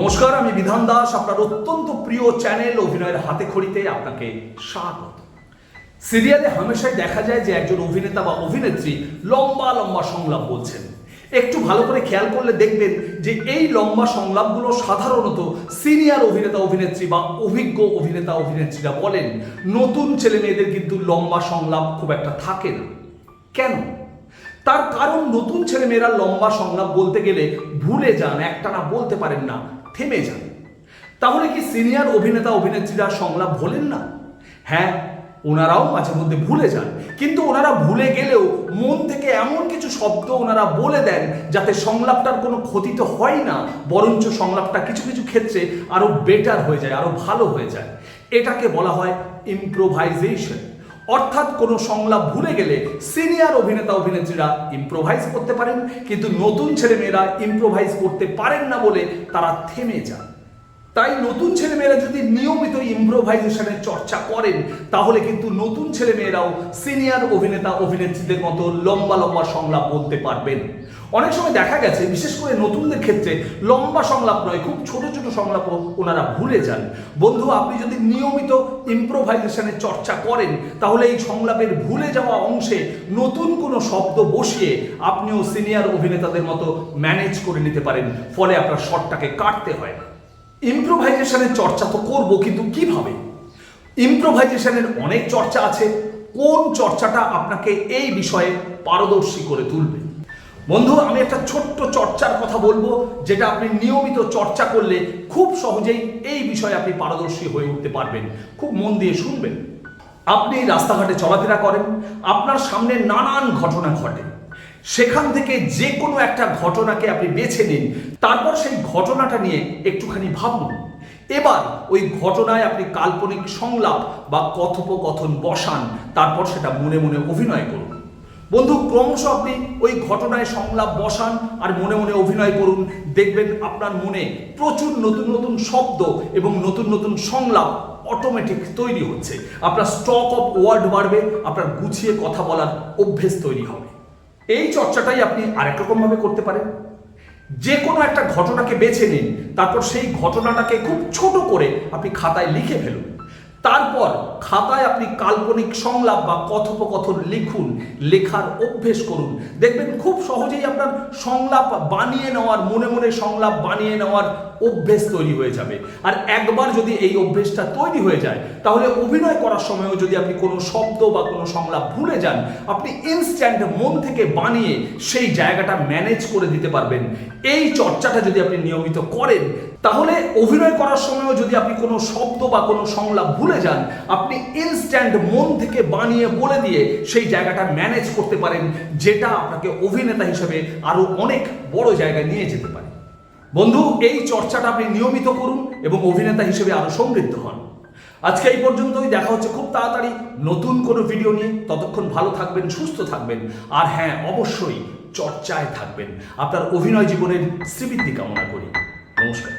নমস্কার, আমি বিধান দাস, আপনার অত্যন্ত প্রিয় চ্যানেল অভিনয়ের হাতে খড়িতে আপনাকে স্বাগত। সিরিয়ালে হামেশাই দেখা যায় যে একজন অভিনেতা বা অভিনেত্রী লম্বা লম্বা সংলাপ বলছেন। একটু ভালো করে খেয়াল করলে দেখবেন যে এই লম্বা সংলাপগুলো সাধারণত সিনিয়র অভিনেতা অভিনেত্রী বা অভিজ্ঞ অভিনেতা অভিনেত্রীরা বলেন। নতুন ছেলে মেয়েদের কিন্তু লম্বা সংলাপ খুব একটা থাকে না। কেন? তার কারণ নতুন ছেলেমেয়েরা লম্বা সংলাপ বলতে গেলে ভুলে যান, একটানা বলতে পারেন না, থেমে যান। তাহলে কি সিনিয়র অভিনেতা অভিনেত্রীরা সংলাপ ভোলেন না? হ্যাঁ, ওনারাও মাঝে মধ্যে ভুলে যান, কিন্তু ওনারা ভুলে গেলেও মন থেকে এমন কিছু শব্দ ওনারা বলে দেন যাতে সংলাপটার কোনো ক্ষতি তো হয় না, বরঞ্চ সংলাপটা কিছু কিছু ক্ষেত্রে আরো বেটার হয়ে যায়, আরো ভালো হয়ে যায়। এটাকে বলা হয় ইম্প্রোভাইজেশন। অর্থাৎ কোনো সংলাপ ভুলে গেলে সিনিয়র অভিনেতা অভিনেত্রীরা ইম্প্রোভাইজ করতে পারেন, কিন্তু নতুন ছেলেমেয়েরা ইম্প্রোভাইজ করতে পারেন না বলে তারা থেমে যান। তাই নতুন ছেলেমেয়েরা যদি নিয়মিত ইম্প্রোভাইজেশনের চর্চা করেন তাহলে কিন্তু নতুন ছেলেমেয়েরাও সিনিয়র অভিনেতা অভিনেত্রীদের মতো লম্বা লম্বা সংলাপ বলতে পারবেন। অনেক সময় দেখা গেছে, বিশেষ করে নতুনদের ক্ষেত্রে লম্বা সংলাপ নয়, খুব ছোট ছোট সংলাপও ওনারা ভুলে যান। বন্ধু, আপনি যদি নিয়মিত ইম্প্রোভাইজেশনের চর্চা করেন তাহলে এই সংলাপের ভুলে যাওয়া অংশে নতুন কোনো শব্দ বসিয়ে আপনিও সিনিয়র অভিনেতাদের মতো ম্যানেজ করে নিতে পারেন, ফলে আপনার শটটাকে কাটতে হয় না। ইম্প্রোভাইজেশনের চর্চা তো করবো, কিন্তু কিভাবে? ইম্প্রোভাইজেশনের অনেক চর্চা আছে। কোন চর্চাটা আপনাকে এই বিষয়ে পারদর্শী করে তুলবে? বন্ধু, আমি একটা ছোট্ট চর্চার কথা বলবো, যেটা আপনি নিয়মিত চর্চা করলে খুব সহজেই এই বিষয়ে আপনি পারদর্শী হয়ে উঠতে পারবেন। খুব মন দিয়ে শুনবেন। আপনি রাস্তাঘাটে চলাফেরা করেন, আপনার সামনে নানান ঘটনা ঘটে। সেখান থেকে যে কোনো একটা ঘটনাকে আপনি বেছে নিন, তারপর সেই ঘটনাটা নিয়ে একটুখানি ভাবুন। এবার ওই ঘটনায় আপনি কাল্পনিক সংলাপ বা কথোপকথন বসান, তারপর সেটা মনে মনে অভিনয় করুন। বন্ধু, ক্রমশ আপনি ওই ঘটনায় সংলাপ বসান আর মনে মনে অভিনয় করুন। দেখবেন আপনার মনে প্রচুর নতুন নতুন শব্দ এবং নতুন নতুন সংলাপ অটোমেটিক তৈরি হচ্ছে। আপনার স্টক অফ ওয়ার্ড বাড়বে, আপনার গুছিয়ে কথা বলার অভ্যেস তৈরি হবে। এই চর্চাটাই আপনি আরেক রকম ভাবে করতে পারেন। যে কোনো একটা ঘটনাকে বেছে নিন, তারপর সেই ঘটনাটাকে খুব ছোট করে আপনি খাতায় লিখে ফেলুন। তারপর খাতায় আপনি কাল্পনিক সংলাপ বা কথোপকথন লিখুন, লেখার অভ্যেস করুন। দেখবেন খুব সহজেই আপনার সংলাপ বানিয়ে নেওয়ার, মনে মনে সংলাপ বানিয়ে নেওয়ার অভ্যেস তৈরি হয়ে যাবে। আর একবার যদি এই অভ্যেসটা তৈরি হয়ে যায়, তাহলে অভিনয় করার সময়ও যদি আপনি কোনো শব্দ বা কোনো সংলাপ ভুলে যান, আপনি ইনস্ট্যান্ট মন থেকে বানিয়ে সেই জায়গাটা ম্যানেজ করে দিতে পারবেন। এই চর্চাটা যদি আপনি নিয়মিত করেন, তাহলে অভিনয় করার সময়ও যদি আপনি কোনো শব্দ বা কোনো সংলাপ ভুলে যান, আপনি ইনস্ট্যান্ট মন থেকে বানিয়ে বলে দিয়ে সেই জায়গাটা ম্যানেজ করতে পারেন, যেটা আপনাকে অভিনেতা হিসেবে আরো অনেক বড় জায়গায় নিয়ে যেতে পারে। বন্ধু, এই চর্চাটা আপনি নিয়মিত করুন এবং অভিনেতা হিসেবে আরো সমৃদ্ধ হন। আজকে এই পর্যন্তই। দেখা হচ্ছে খুব তাড়াতাড়ি নতুন কোনো ভিডিও নিয়ে। ততক্ষণ ভালো থাকবেন, সুস্থ থাকবেন, আর হ্যাঁ, অবশ্যই চর্চায় থাকবেন। আপনার অভিনয় জীবনের শ্রীবৃদ্ধি কামনা করি। নমস্কার।